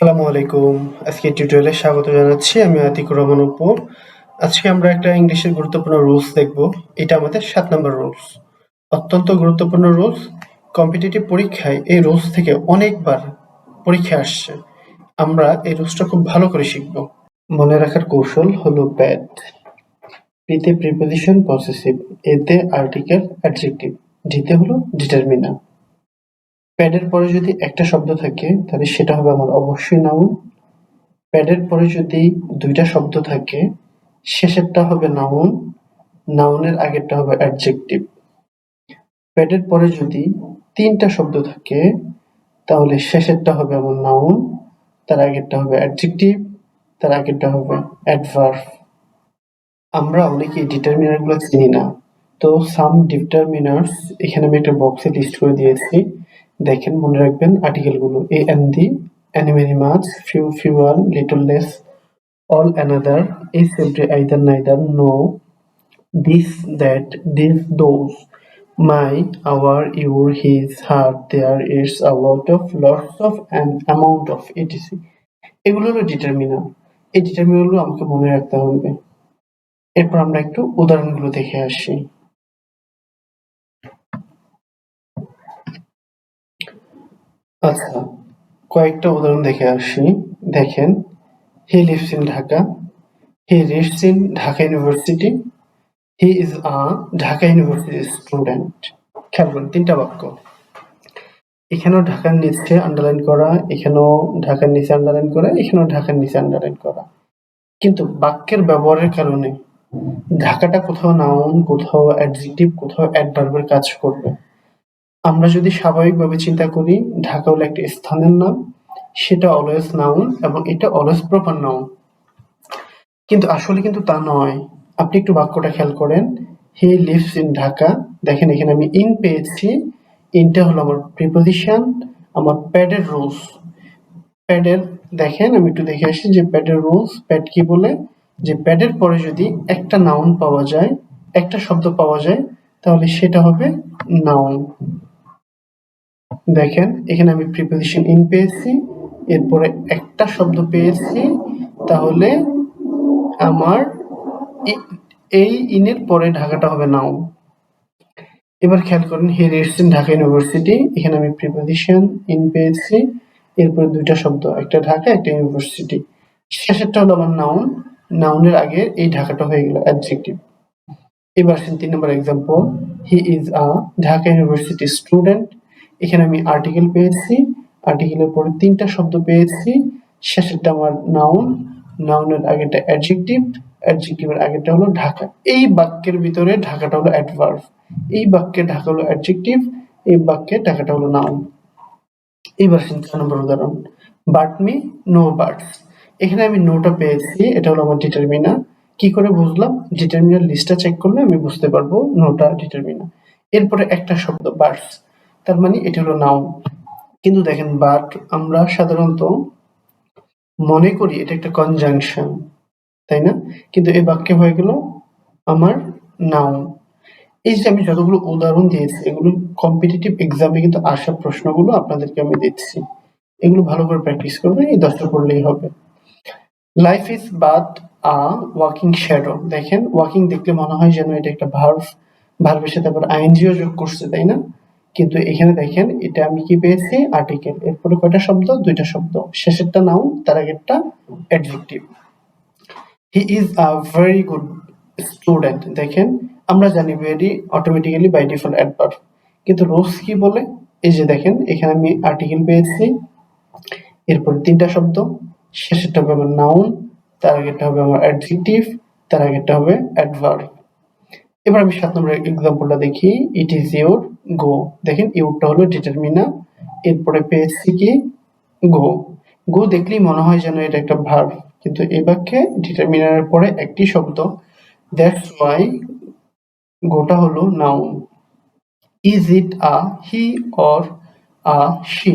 আসসালামু আলাইকুম। আজকে টিউটোরিয়ালে স্বাগত জানাচ্ছি। আমি আতিকুর রহমান অপু। আজকে আমরা একটা ইংলিশের গুরুত্বপূর্ণ রুলস দেখব। এটা আমাদের ৭ নাম্বার রুলস। অত্যন্ত গুরুত্বপূর্ণ রুলস। কম্পিটিটিভ পরীক্ষায় এই রুলস থেকে অনেকবার পরীক্ষা আসছে। আমরা এই রুলসটা খুব ভালো করে শিখব। মনে রাখার কৌশল হলো প্যাড। প্রিতে প্রিপোজিশন পসেসিভ, এতে আর্টিকেল অ্যাডজেক্টিভ, ডিতে হলো ডিটারমিনার। প্যাডের পরে যদি একটা শব্দ থাকে তাহলে সেটা হবে আমার অবশ্যই নাউন। প্যাডের পরে যদি দুইটা শব্দ থাকে শেষেরটা হবে নাউন, নাউনের আগেরটা হবে অ্যাডজেক্টিভ। প্যাডের পরে যদি তিনটা শব্দ থাকে তাহলে শেষেরটা হবে আমার নাউন, তার আগেরটা হবে অ্যাডজেক্টিভ, তার আগেরটা হবে অ্যাডভার্ব। আমরা অনেকেই ডিটারমিনার গুলো চিনি না, তো সাম ডিটারমিনার্স এখানে আমি একটা বক্সে লিস্ট করে দিয়েছি। দেখেন, মনে রাখবেন আর্টিকেল গুলো a and the, any many much, few, fewer, little less, all, another, is, every, either, neither, no, this, that, this, those, my, our, your, his, her, there, its, a lot of, lots of, an amount of, etc. এগুলো হলো determiner. এই determiner গুলো আমাকে মনে রাখতে হবে। এরপর আমরা একটু উদাহরণগুলো দেখে আসি। আচ্ছা, কয়েকটা উদাহরণ দেখে আসি। দেখেন, he lives in Dhaka, he reads in Dhaka university, he is a Dhaka university student. খেয়াল করুন, তিনটা বাক্য। এখানেও ঢাকার নিচে আন্ডারলাইন করা, এখানেও ঢাকার নিচে আন্ডারলাইন করা, এখানেও ঢাকার নিচে আন্ডারলাইন করা। কিন্তু বাক্যের ব্যবহারের কারণে ঢাকাটা কোথাও নাউন, কোথাও অ্যাডজেক্টিভ, কোথাও অ্যাডভার্বের কাজ করবে। আমরা যদি স্বাভাবিকভাবে চিন্তা করি ঢাকা হলো একটা স্থানের নাম, সেটা অলওয়েজ নাউন এবং এটা অলওয়েজ প্রপার নাউন। কিন্তু আসলে কিন্তু তা নয়। আপনি একটু বাক্যটা খেয়াল করেন, হি লিভস ইন ঢাকা। দেখেন এখানে আমি ইন পেয়েছি, ইনটা হলো আমার প্রিপোজিশন, আমার প্যাডের রুলস। প্যাডের দেখেন, আমি একটু দেখে আসি যে প্যাডের রুলস। প্যাড কি বলে যে প্যাডের পরে যদি একটা নাউন পাওয়া যায়, একটা শব্দ পাওয়া যায়, তাহলে সেটা হবে নাউন। দেখেন এখানে আমি প্রিপোজিশন ইন পেয়েছি, এরপরে একটা শব্দ পেয়েছি, তাহলে আমার এই ইনের পরে ঢাকাটা হবে নাউন। এবার খেয়াল করেন, he reads in Dhaka university. এখানে আমি প্রিপোজিশন ইন পেয়েছি, এরপরে দুইটা শব্দ, একটা ঢাকা, একটা ইউনিভার্সিটি। শেষেরটা হলো আমার নাউন, নাউনের আগে এই ঢাকাটা হয়ে গেল অ্যাডজেক্টিভ। এবার আসেন ৩ নম্বর example, he is a Dhaka university student. এখানে আমি আর্টিকেল পেয়েছি, আর্টিকেলের পরে তিনটা শব্দ পেয়েছি, শেষেরটা আমার নাউন, নাউনের আগেরটা অ্যাডজেক্টিভ, অ্যাডজেক্টিভের আগেরটা হলো ঢাকা। এই বাক্যের ভিতরে ঢাকাটা হলো অ্যাডভার্ব, এই বাক্যে ঢাকা হলো অ্যাডজেক্টিভ, এই বাক্যে ঢাকাটা হলো নাউন। এইবার আসেন ৪ নম্বর উদাহরণ, বাট মি নো বার্ডস। এখানে আমি নোটা পেয়েছি, এটা হলো আমার ডিটারমিনার। কি করে বুঝলাম? ডিটারমিনার লিস্টটা চেক করলে আমি বুঝতে পারবো নোটা ডিটারমিনার। এরপরে একটা শব্দ বার্ডস, তার মানে এটা হলো নাউন। কিন্তু দেখেন, বাট আমরা সাধারণত মনে করি এটা একটা কনজাংশন, তাই না? কিন্তু এই বাক্যে হয়ে গেল আমার নাউন। এই যে আমি যতগুলো উদাহরণ দিয়েছি, এগুলো কম্পিটিটিভ এক্সামে কিন্তু আসা প্রশ্নগুলো আপনাদেরকে আমি দিচ্ছি। এগুলো ভালো করে প্র্যাকটিস করবেন, এই 10টা পড়লেই হবে। Life is but a walking shadow. দেখেন, ওয়াকিং দেখলে মনে হয় যেন এটা একটা ভার্ব, ভার্বের সাথে আবার আইএনজিও যোগ করছে, তাই না? কিন্তু এখানে দেখেন, এটা আমি কি পেয়েছি? আর্টিকেল। এরপরে কয়টা শব্দ? দুইটা শব্দ। শেষেরটা নাউন, তার আগেরটা adjective. He is a very good student. দেখেন, আমরা জানি very automatically by default adverb, কিন্তু রুলস কি বলে? এই যে দেখেন, এখানে আমি আর্টিকেল পেয়েছি, এরপর তিনটা শব্দ, শেষেরটা হবে আমার নাউন, তার আগেরটা হবে আমার অ্যাডজেক্টিভ, তার আগেরটা হবে অ্যাডভার্ব। এবার আমি ৭ নম্বর এক্সাম্পলটা দেখি, ইট ইজ ইউর গো। দেখেন, ইউরটা হলো ডিটারমিনার, এরপরে পেয়েছি কি? গো। গো দেখলেই মনে হয় যেন এটা একটা ভার্ব, কিন্তু এই বাক্যে ডিটারমিনারের পরে একটি শব্দ, দ্যাটস ওয়াই গোটা হলো noun. Is it a he or a she?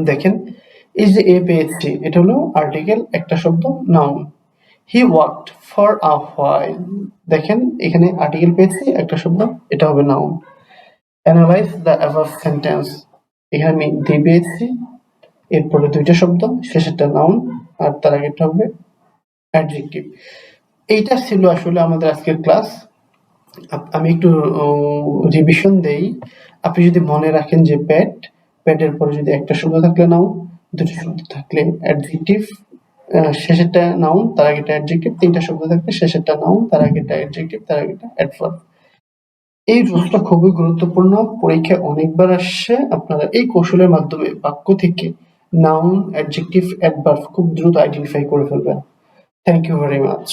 দেখেন, এই যে এ পেয়েছি, এটা হলো আর্টিকেল, একটা শব্দ, noun. He worked for a while. দেখেন, এখানে আর্টিকেল পেয়েছি, একটা শব্দ, এটা হবে noun. Analyse the above sentence. এখানে আমি দি পেয়েছি, এরপরে দুইটা শব্দ, শেষেরটা নাউন আর তার আগেরটা হবে অ্যাডজেক্টিভ। এইটা ছিল আসলে আমাদের আজকের ক্লাস। আমি একটু রিভিশন দেই। আপনি যদি মনে রাখেন যে প্যাডের পরে যদি একটা শব্দ থাকলে নাউন, দুটো শব্দ থাকলে অ্যাডজেক্টিভ, শেষেরটা নাউন তার আগেটা অ্যাডজেক্টিভ, তিনটা শব্দ থাকলে শেষেরটা নাউন তার আগেটা অ্যাডজেক্টিভ তার আগেটা অ্যাডভার্ব। এই রুলসটা খুবই গুরুত্বপূর্ণ, পরীক্ষায় অনেকবার আসছে। আপনারা এই কৌশলের মাধ্যমে বাক্য থেকে নাউন, অ্যাডজেক্টিভ, অ্যাডভার্ব খুব দ্রুত আইডেন্টিফাই করে ফেলবেন। Thank you very much.